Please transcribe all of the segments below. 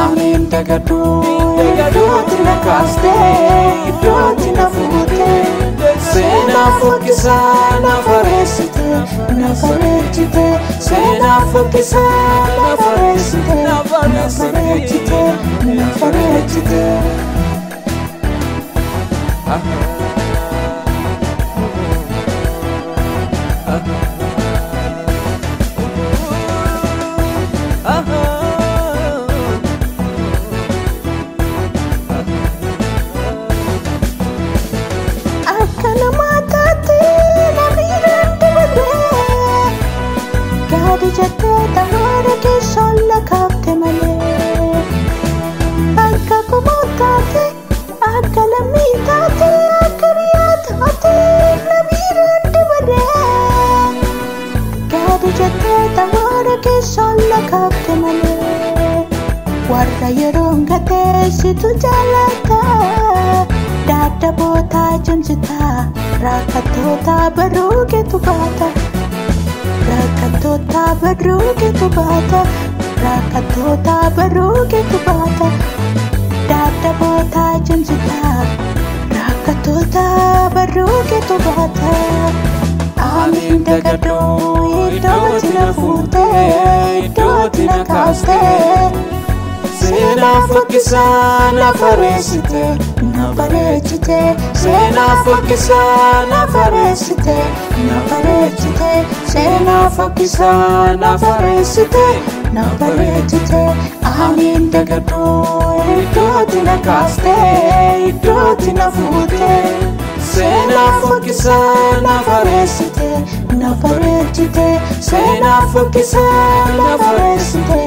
Amin dagadu idoti na kaste idoti na fute sena fokisa na faresite na faresite sena fokisa na faresite na faresite na faresite situ jalata dada bota junjita rakatota baru gitu bata rakatota baru gitu bata rakatota baru gitu bata dada bota junjita rakatota baru gitu bata amin dagado idoti na fute idoti na kaste sena fokisa na faresite na faresite sena fokisa na faresite na faresite sena fokisa na faresite na faresite amin dagado idoti na kaste idoti na fute sena fokisa na faresite na faresite sena fokisa na faresite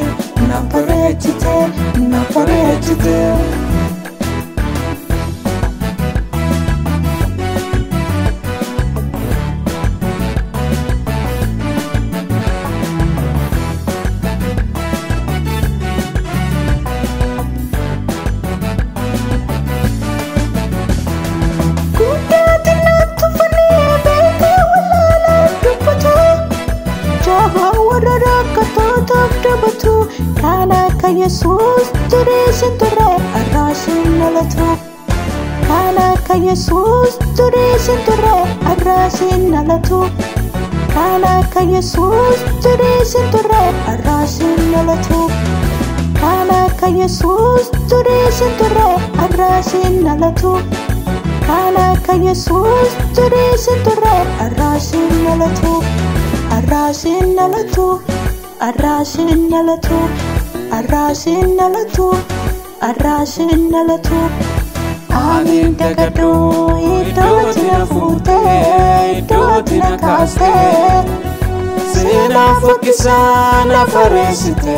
na faresite na faresite Yesus turesin ture arasin nalatu kana ka Yesus turesin ture arasin nalatu kana ka Yesus turesin ture arasin nalatu kana ka Yesus turesin ture arasin nalatu kana ka Yesus turesin ture arasin nalatu arasin nalatu arasin nalatu arasin nalatu amin dagado idoti na fute idoti na kaste sena fokisa na faresite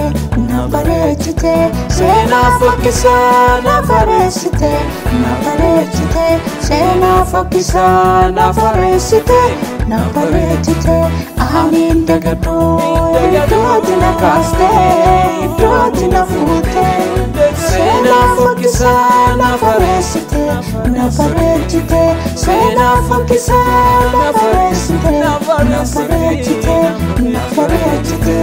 na faresite sena fokisa na faresite na faresite sena fokisa na faresite na faresite amin dagado idoti na kaste idoti na fute sena fokisa na faresite na faresite sena fokisa na faresite na faresite na faresite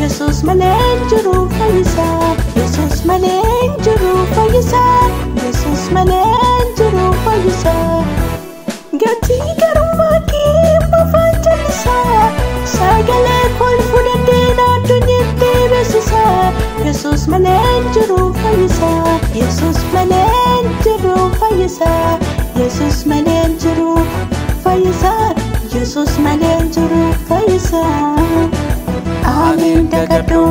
Yesus malenjuru faisa Yesus malenjuru faisa Yesus malenjuru faisa Yesus malee jiru fayyisa Yesus malee jiru fayyisa Yesus malee jiru fayyisa Anin dagadhu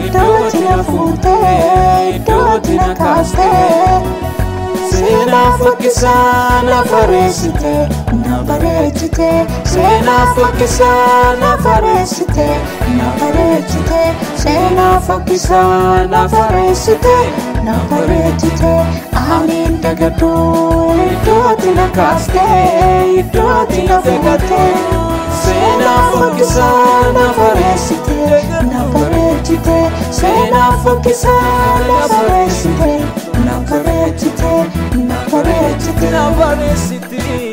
iddootti na fuutee iddootti na kaastee Sena fokkisa na fareessite na bareechite Sena fokkisa na fareessite na bareechite Sena fokkisa na fareessite na bareechite Anin dagadhu iddootti na kaastee iddootti na fuutee Sena fokkisa na fareessite na bareechite Sena fokkisa na fareessite na bareechite na bareechite na bareechite